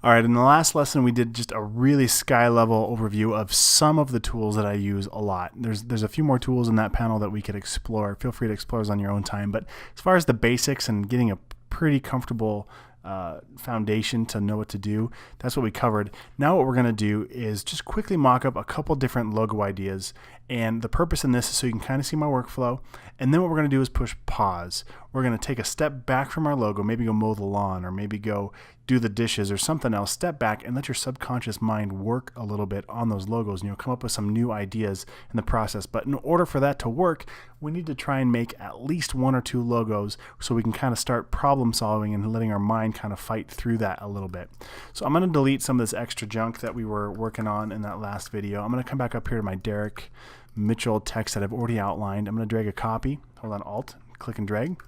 All right, in the last lesson, we did just a really sky level overview of some of the tools that I use a lot. There's a few more tools in that panel that we could explore. Feel free to explore those on your own time. But as far as the basics and getting a pretty comfortable foundation to know what to do, that's what we covered. Now what we're going to do is just quickly mock up a couple different logo ideas, and the purpose in this is so you can kind of see my workflow. And then what we're going to do is push pause. We're going to take a step back from our logo, maybe go mow the lawn, or maybe go do the dishes or something else. Step back and let your subconscious mind work a little bit on those logos, and you'll come up with some new ideas in the process. But in order for that to work, we need to try and make at least one or two logos so we can kind of start problem solving and letting our mind kind of fight through that a little bit. So I'm going to delete some of this extra junk that we were working on in that last video. I'm going to come back up here to my Derek Mitchell text that I've already outlined. I'm going to drag a copy. Hold on, Alt, click and drag.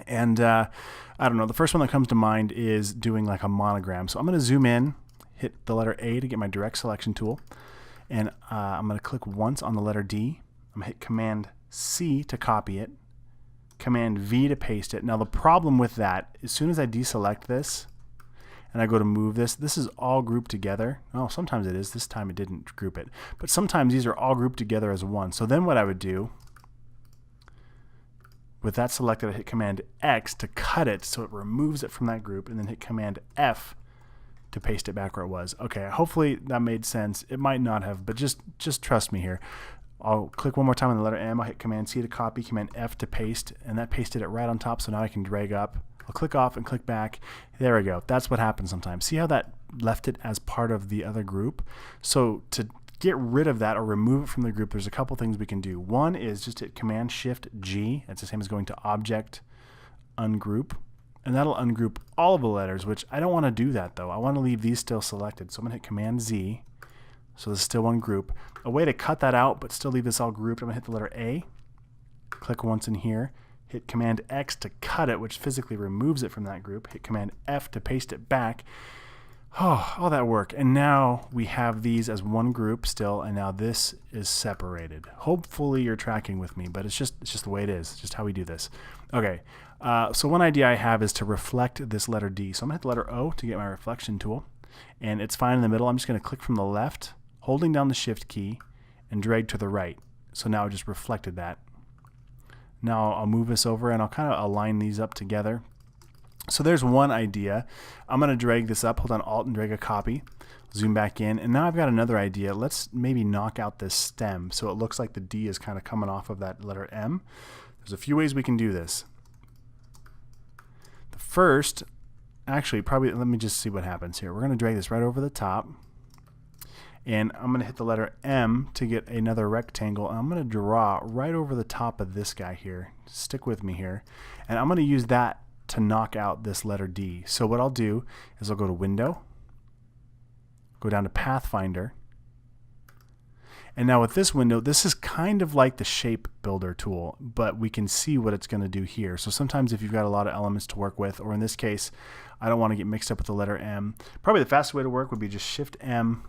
And I don't know, the first one that comes to mind is doing like a monogram. So I'm going to zoom in, hit the letter A to get my direct selection tool, and I'm going to click once on the letter D. I'm going to hit Command C to copy it, Command V to paste it. Now the problem with that, as soon as I deselect this and I go to move this, this is all grouped together. Oh, sometimes it is. This time it didn't group it. But sometimes these are all grouped together as one. So then what I would do, with that selected, I hit Command X to cut it so it removes it from that group, and then hit Command F to paste it back where it was. Okay, hopefully that made sense. It might not have, but just trust me here. I'll click one more time on the letter M. I'll hit Command C to copy, Command F to paste, and that pasted it right on top, so now I can drag up. I'll click off and click back. There we go. That's what happens sometimes. See how that left it as part of the other group? So to get rid of that or remove it from the group, there's a couple things we can do. One is just hit Command Shift G. That's the same as going to Object, Ungroup, and that'll ungroup all of the letters, which I don't want to do that though. I want to leave these still selected. So I'm going to hit Command Z. So this is still one group. A way to cut that out but still leave this all grouped, I'm going to hit the letter A, click once in here, hit Command X to cut it, which physically removes it from that group, hit Command F to paste it back. Oh, all that work. And now we have these as one group still, and now this is separated. Hopefully you're tracking with me, but it's just the way it is. It's just how we do this. Okay, so one idea I have is to reflect this letter D. So I'm going to hit the letter O to get my reflection tool, and it's fine in the middle. I'm just going to click from the left, holding down the Shift key, and drag to the right. So now I just reflected that. Now I'll move this over, and I'll kind of align these up together. So there's one idea. I'm going to drag this up, hold on Alt and drag a copy, zoom back in, and now I've got another idea. Let's maybe knock out this stem so it looks like the D is kind of coming off of that letter M. There's a few ways we can do this. The first, actually probably, let me just see what happens here. We're going to drag this right over the top, and I'm going to hit the letter M to get another rectangle, and I'm going to draw right over the top of this guy here. Stick with me here, and I'm going to use that to knock out this letter D. So what I'll do is I'll go to Window, go down to Pathfinder, and now with this window, this is kind of like the Shape Builder tool, but we can see what it's going to do here. So sometimes if you've got a lot of elements to work with, or in this case, I don't want to get mixed up with the letter M, probably the fastest way to work would be just Shift M,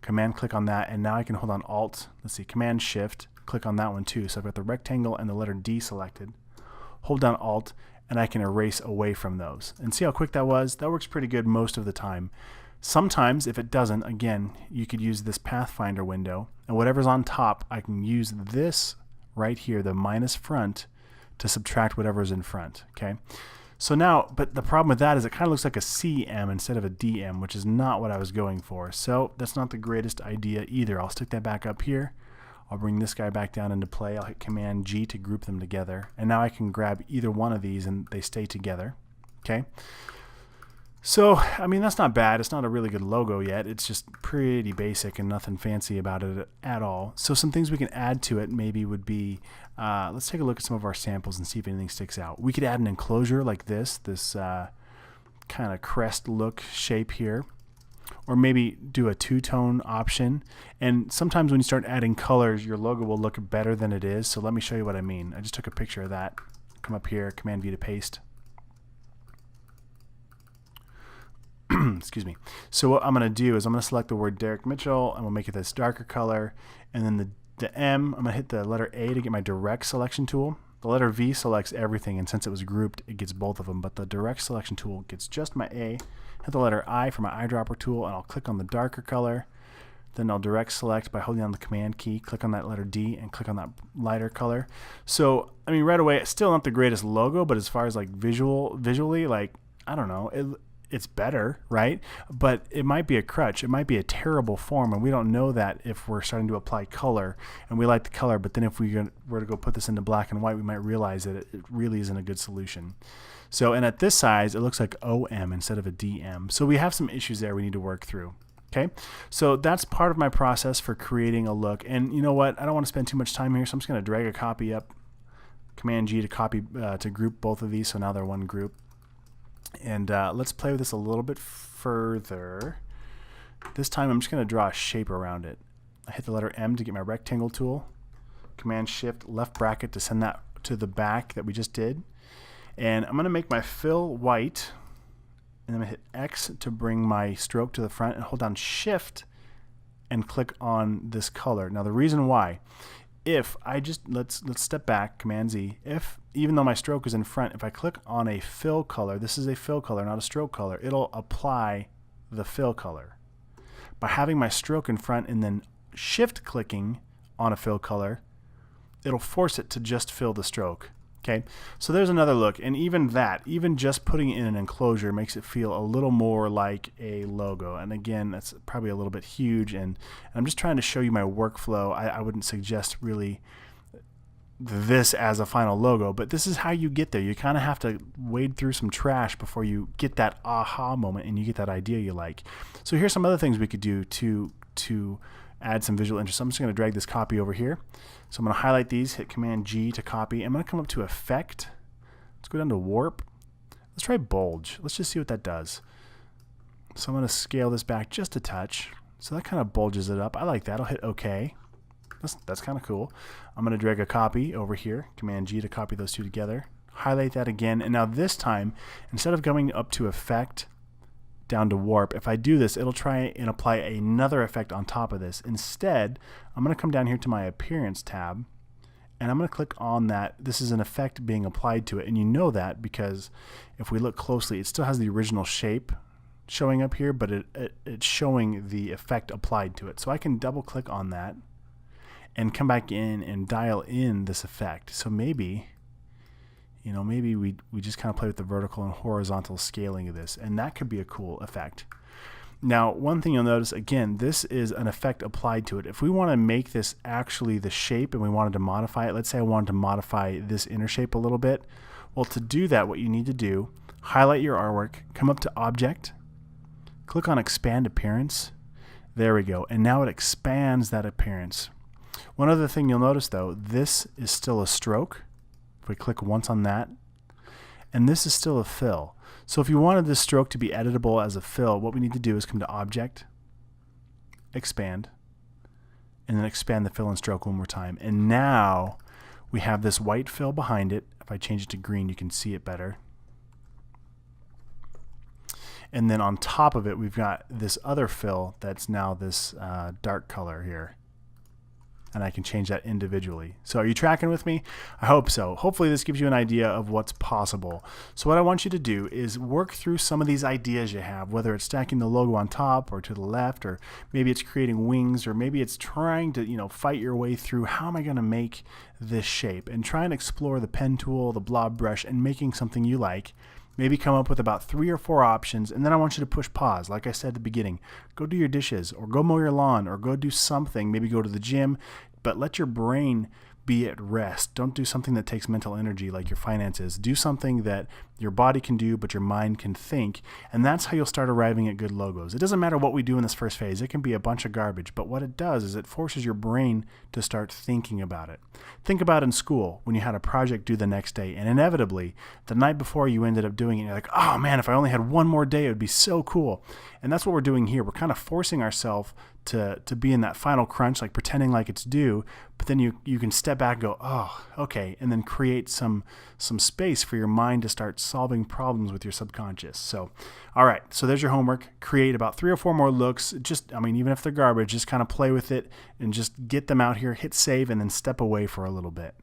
Command click on that, and now I can hold on Alt, let's see, Command Shift, click on that one too. So I've got the rectangle and the letter D selected, hold down Alt, and I can erase away from those. And see how quick that was? That works pretty good most of the time. Sometimes if it doesn't, again, you could use this Pathfinder window, and whatever's on top, I can use this right here, the minus front, to subtract whatever's in front, okay? So now, but the problem with that is it kind of looks like a CM instead of a DM, which is not what I was going for. So that's not the greatest idea either. I'll stick that back up here. I'll bring this guy back down into play. I'll hit Command G to group them together. And now I can grab either one of these and they stay together. Okay. So, I mean, that's not bad. It's not a really good logo yet. It's just pretty basic and nothing fancy about it at all. So some things we can add to it maybe would be, let's take a look at some of our samples and see if anything sticks out. We could add an enclosure like this kind of crest look shape here. Or maybe do a two-tone option. And sometimes when you start adding colors, your logo will look better than it is. So let me show you what I mean. I just took a picture of that. Come up here, Command V to paste. Excuse me. So what I'm going to do is I'm going to select the word Derek Mitchell, and we'll make it this darker color. And then the M, I'm going to hit the letter A to get my direct selection tool. The letter V selects everything, and since it was grouped, it gets both of them, but the direct selection tool gets just my A. Hit the letter I for my eyedropper tool, and I'll click on the darker color. Then I'll direct select by holding down the command key, click on that letter D, and click on that lighter color. So, I mean, right away, it's still not the greatest logo, but as far as like visually, like, I don't know, it's better, right? But it might be a crutch. It might be a terrible form, and we don't know that if we're starting to apply color, and we like the color, but then if we were to go put this into black and white, we might realize that it really isn't a good solution. So, and at this size, it looks like OM instead of a DM. So we have some issues there we need to work through. Okay, so that's part of my process for creating a look. And you know what? I don't want to spend too much time here, so I'm just going to drag a copy up, Command G to copy to group both of these, so now they're one group. And let's play with this a little bit further. This time I'm just going to draw a shape around it. I hit the letter M to get my rectangle tool. Command Shift left bracket to send that to the back that we just did. And I'm going to make my fill white. And I'm going to hit X to bring my stroke to the front and hold down Shift and click on this color. Now the reason why, if I just, let's step back, Command Z, if even though my stroke is in front, if I click on a fill color, this is a fill color, not a stroke color, it'll apply the fill color. By having my stroke in front and then shift clicking on a fill color, it'll force it to just fill the stroke. Okay, so there's another look, and even that, even just putting it in an enclosure makes it feel a little more like a logo. And again, that's probably a little bit huge, and I'm just trying to show you my workflow. I wouldn't suggest really this as a final logo, but this is how you get there. You kind of have to wade through some trash before you get that aha moment and you get that idea you like. So here's some other things we could do to add some visual interest. I'm just going to drag this copy over here. So I'm going to highlight these, hit Command G to copy. I'm going to come up to Effect. Let's go down to Warp. Let's try Bulge. Let's just see what that does. So I'm going to scale this back just a touch. So that kind of bulges it up. I like that. I'll hit OK. That's kind of cool. I'm going to drag a copy over here. Command G to copy those two together. Highlight that again. And now this time, instead of going up to Effect, down to Warp, if I do this, it'll try and apply another effect on top of this. Instead, I'm going to come down here to my Appearance tab, and I'm going to click on that. This is an effect being applied to it, and you know that because if we look closely, it still has the original shape showing up here, but it's showing the effect applied to it. So I can double click on that and come back in and dial in this effect. So maybe, you know, maybe we just kind of play with the vertical and horizontal scaling of this, and that could be a cool effect. Now, one thing you'll notice, again, this is an effect applied to it. If we want to make this actually the shape and we wanted to modify it, let's say I wanted to modify this inner shape a little bit. Well, to do that, what you need to do, highlight your artwork, come up to Object, click on Expand Appearance. There we go. And now it expands that appearance. One other thing you'll notice, though, this is still a stroke. If we click once on that, and this is still a fill. So if you wanted this stroke to be editable as a fill, what we need to do is come to Object, Expand, and then expand the fill and stroke one more time. And now we have this white fill behind it. If I change it to green, you can see it better. And then on top of it, we've got this other fill that's now this dark color here. And I can change that individually. So are you tracking with me? I hope so. Hopefully this gives you an idea of what's possible. So what I want you to do is work through some of these ideas you have, whether it's stacking the logo on top or to the left, or maybe it's creating wings, or maybe it's trying to, you know, fight your way through how am I going to make this shape, and try and explore the pen tool, the blob brush, and making something you like. Maybe come up with about 3 or 4 options, and then I want you to push pause. Like I said at the beginning, go do your dishes, or go mow your lawn, or go do something, maybe go to the gym, but let your brain be at rest. Don't do something that takes mental energy like your finances. Do something that your body can do, but your mind can think, and that's how you'll start arriving at good logos. It doesn't matter what we do in this first phase. It can be a bunch of garbage, but what it does is it forces your brain to start thinking about it. Think about in school when you had a project due the next day, and inevitably, the night before you ended up doing it, and you're like, oh man, if I only had one more day, it would be so cool. And that's what we're doing here. We're kind of forcing ourselves to be in that final crunch, like pretending like it's due, but then you can step back and go, oh, okay, and then create some space for your mind to start solving problems with your subconscious. So, all right, so there's your homework. Create about 3 or 4 more looks. Just, I mean, even if they're garbage, just kind of play with it and just get them out here, hit save, and then step away for a little bit.